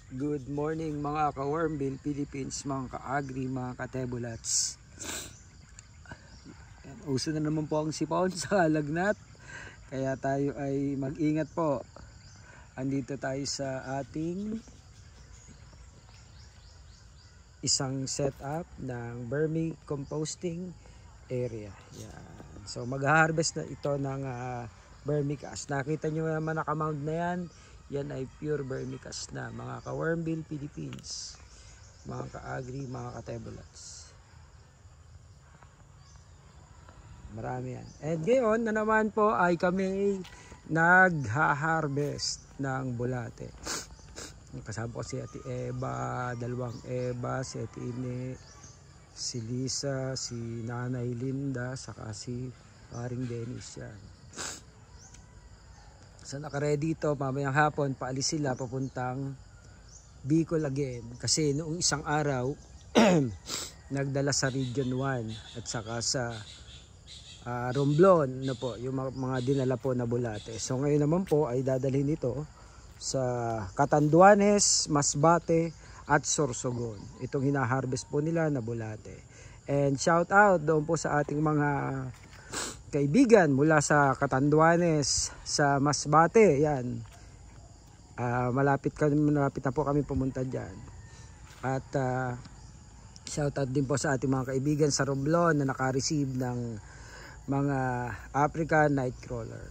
Good morning mga ka-Wormville Philippines, mga ka-agri, mga ka-tebulats. Uso na naman po ang sipon sa lagnat, kaya tayo ay mag-ingat po. Andito tayo sa ating isang setup ng vermicomposting area. Yan. So mag-harvest na ito ng vermicast. Nakita nyo naman nakamount na yan. Yan ay pure vermicast na, mga ka-Wormville Philippines, mga ka-agri, mga ka-tebulats. Marami yan. And ngayon na naman po ay kami nagha-harvest ng bulate. Kasama ko si Ate Eva, dalawang Eva, si Ate Ine, si Lisa, si Nanay Linda, saka si Paring Dennis. Yan. So naka-ready ito, mamayang hapon paalis sila papuntang Bicol again. Kasi noong isang araw nagdala sa Region 1 at saka sa Romblon na po, yung mga dinala po na bulate. So ngayon naman po ay dadalhin ito sa Catanduanes, Masbate at Sorsogon. Itong hina-harvest po nila na bulate. And shout out doon po sa ating mga kaibigan mula sa Catanduanes, sa Masbate, yan. Malapit na po kami pumunta dyan. At shoutout din po sa ating mga kaibigan sa Romblon na naka-receive ng mga African Nightcrawler.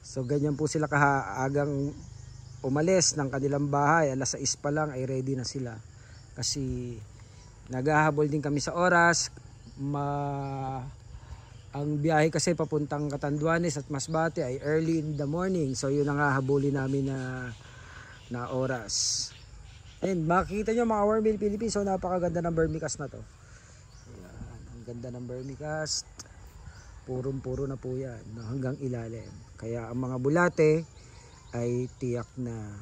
So ganyan po sila kahaagang umalis ng kanilang bahay. Alas 6 pa lang ay ready na sila. Kasi naghahabol din kami sa oras. Ang biyahe kasi papuntang Catanduanes at Masbate ay early in the morning. So yun ang hahabulin namin na oras. And makikita nyo mga Wormville Philippines, so napakaganda ng vermicast na to. Ayan, ang ganda ng vermicast. Purong-puro na po yan, hanggang ilalim. Kaya ang mga bulate ay tiyak na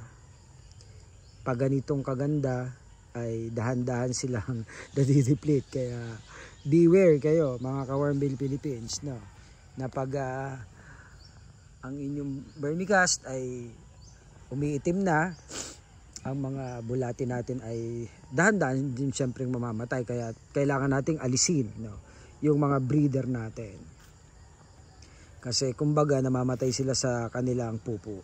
pag ganitong kaganda ay dahan-dahan silang nadideplete. Kaya beware kayo mga ka-Wormville Philippines, no? Na pag ang inyong vermicast ay umiitim na, ang mga bulati natin ay dahan-dahan din siyempre mamamatay. Kaya kailangan nating alisin, no? Yung mga breeder natin. Kasi kumbaga namamatay sila sa kanilang pupo.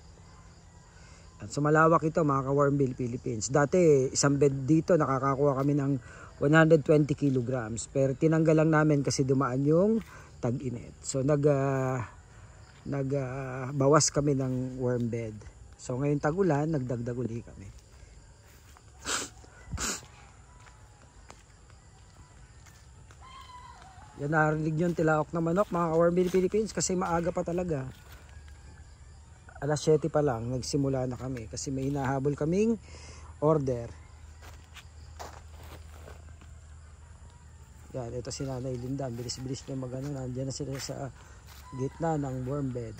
At so malawak ito mga ka-Wormville Philippines. Dati isang bed dito nakakakuha kami ng 120 kilograms. Pero tinanggal lang namin kasi dumaan yung tag-init. So nagbawas kami ng worm bed. So ngayon tag-ulan, nagdagdag uli kami. Yan, narinig yung tilaok na manok mga ka-Wormville Philippines kasi maaga pa talaga. Alas 7 pa lang nagsimula na kami kasi may hinahabol kaming order. Yan, ito si Nanay Linda, bilis-bilis niya magano, nandiyan na sila sa gitna ng worm bed.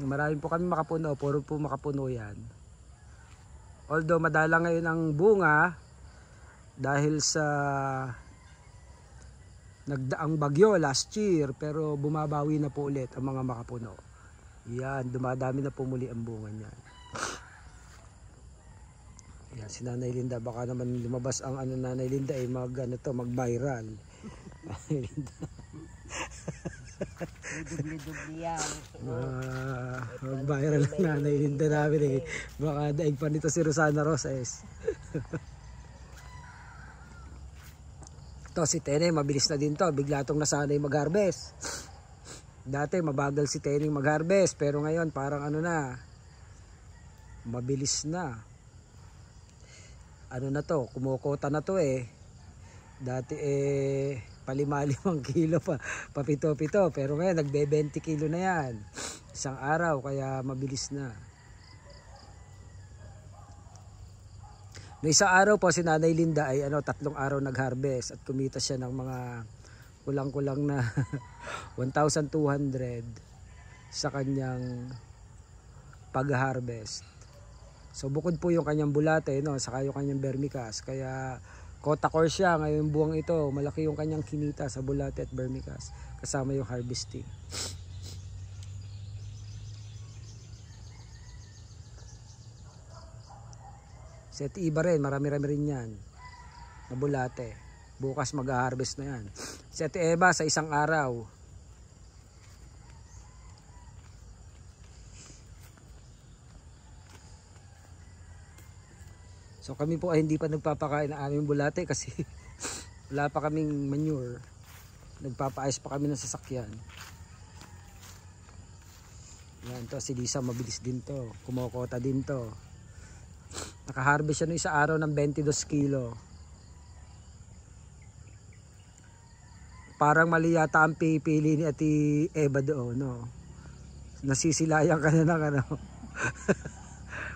Maraming po kami makapuno, puro po makapuno yan. Although madala ngayon ang bunga dahil sa nagdaang bagyo last year, pero bumabawi na po ulit ang mga makapuno. Yan, dumadami na po muli ang bunga niyan. Yan, si Nanay Linda, baka naman lumabas ang Nanay Linda ay mag-viral. Dubli-dubli yan. Mag-viral ang Nanay Linda namin eh. Baka daig pa nito si Rosana Roses. Si Teneng mabilis na din to, bigla tong nasanay mag-harvest. Dati mabagal si Teneng mag-harvest, pero ngayon parang mabilis na. Na to, kumukota na to eh. Dati palima-limang kilo pa pito-pito, pero ngayon nagbe-20 kilo na yan isang araw, kaya mabilis na. No, isang araw po si Nanay Linda ay 3 araw nag-harvest at kumita siya ng mga kulang-kulang na 1,200 sa kanyang pag-harvest. So bukod po yung kanyang bulate, no, saka yung kanyang vermicast. Kaya Kotakor siya ngayong buwang ito. Malaki yung kanyang kinita sa bulate at vermicast kasama yung harvesting. Si Ate Iba rin, marami-rami rin yan na bulate. Bukas mag-harvest na yan. Si Ate Eva sa isang araw. So kami po ay hindi pa nagpapakain ng aming bulate kasi wala pa kaming manure. Nagpapaayos pa kami ng sasakyan. Yan to, si Lisa mabilis din to. Kumokota din to. Nakaharvest siya no isa araw ng 22 kilo. Parang mali yata ang pipili ni Ate Eva doon, no? Nasisilayan ka na ng ano.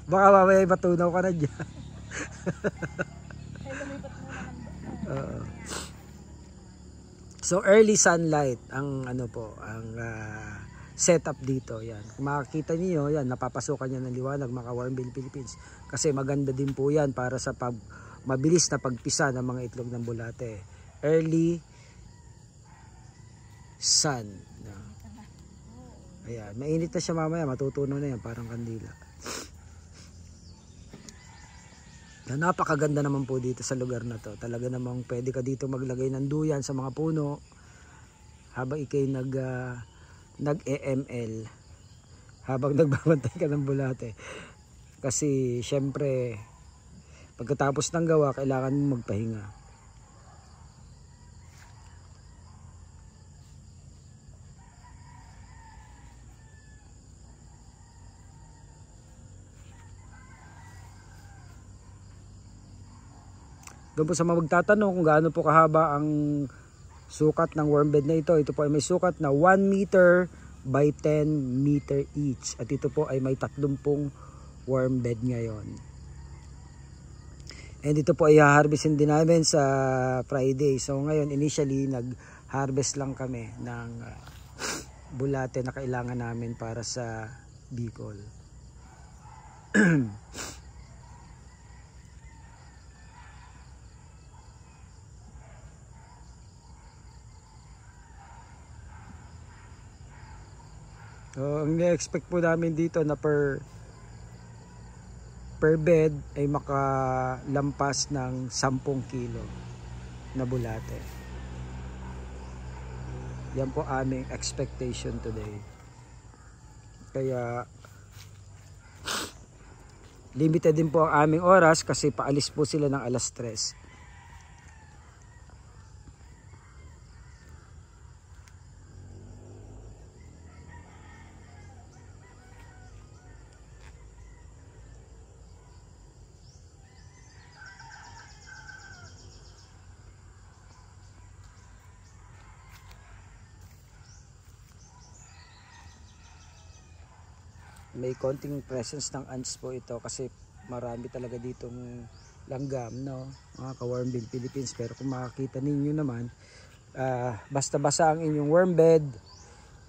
Baka mamaya matunaw ka na dyan. So early sunlight ang ano po, ang setup dito. Yan. Kung makikita niyo, yan napapasukan niya ng liwanag mga Warmbill Philippines. Kasi maganda din po yan para sa mabilis na pagpisa ng mga itlog ng bulate. Early sun. Ayan, mainit na siya mamaya, matutunaw na yan parang kandila. Napakaganda naman po dito sa lugar na to. Talaga namang pwede ka dito maglagay ng duyan sa mga puno habang ikay nag-EML, habang nagbabantay ka ng bulate. Kasi syempre pagkatapos ng gawa kailangan mo magpahinga. Doon po sa mga magtatanong kung gaano po kahaba ang sukat ng worm bed na ito. Ito po ay may sukat na 1 meter by 10 meter each. At ito po ay may 30 worm bed ngayon. And ito po ay harvestin din namin sa Friday. So ngayon initially nag-harvest lang kami ng bulate na kailangan namin para sa Bicol. So, ang na-expect po namin dito na per bed ay makalampas ng 10 kilo na bulate. Yan po aming expectation today. Kaya limited din po ang aming oras kasi paalis po sila ng alas 3. May konting presence ng ants po ito kasi marami talaga ditong langgam, no, mga ka-Warmbill Philippines. Pero kung makakita ninyo naman, basta basa ang inyong worm bed,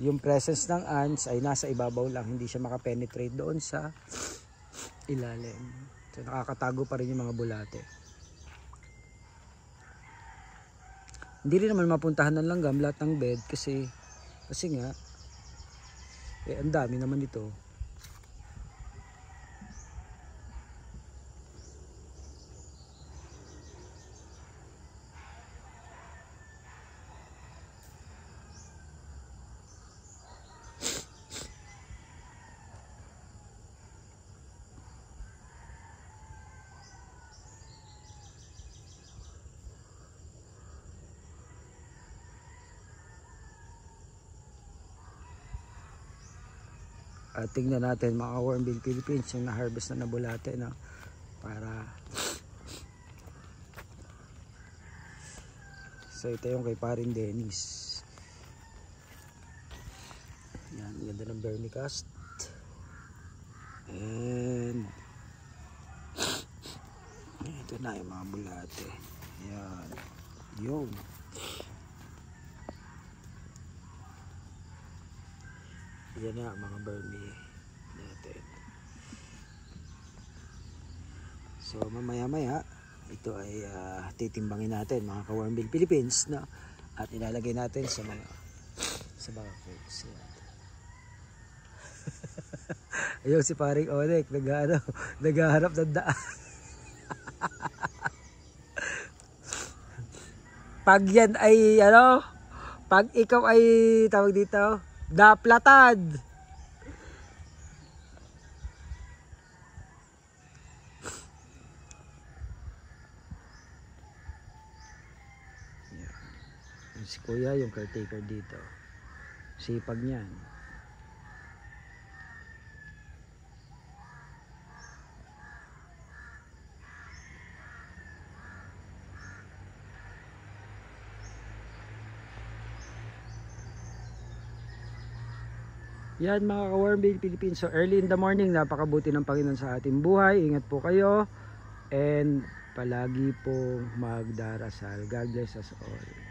yung presence ng ants ay nasa ibabaw lang, hindi siya makapenetrate doon sa ilalim. So nakakatago pa rin yung mga bulate. Hindi rin naman mapuntahan ng langgam lahat ng bed kasi nga ang dami naman ito. Tingnan natin mga Warmbill Philippines yung na-harvest na bulate, no? Para so ito yung kay Parin Dennis. Yan, ganda ng vermicast. And ito na yung mga bulate. Yan, yun. Yan na mga vermi natin. So mamaya maya ito ay titimbangin natin mga ka-Warmbill Philippines, no? At ilalagay natin sa mga crates. Ayun si paring Onek naghahanap ng daan. Pag yan ay ano, pag ikaw ay tawag dito, daplatad. Si kuya yung caretaker dito. Sipag niyan. Yan mga ka-Warmbale Philippines. So early in the morning, napakabuti ng Panginoon sa ating buhay. Ingat po kayo. And palagi po magdarasal. God bless us all.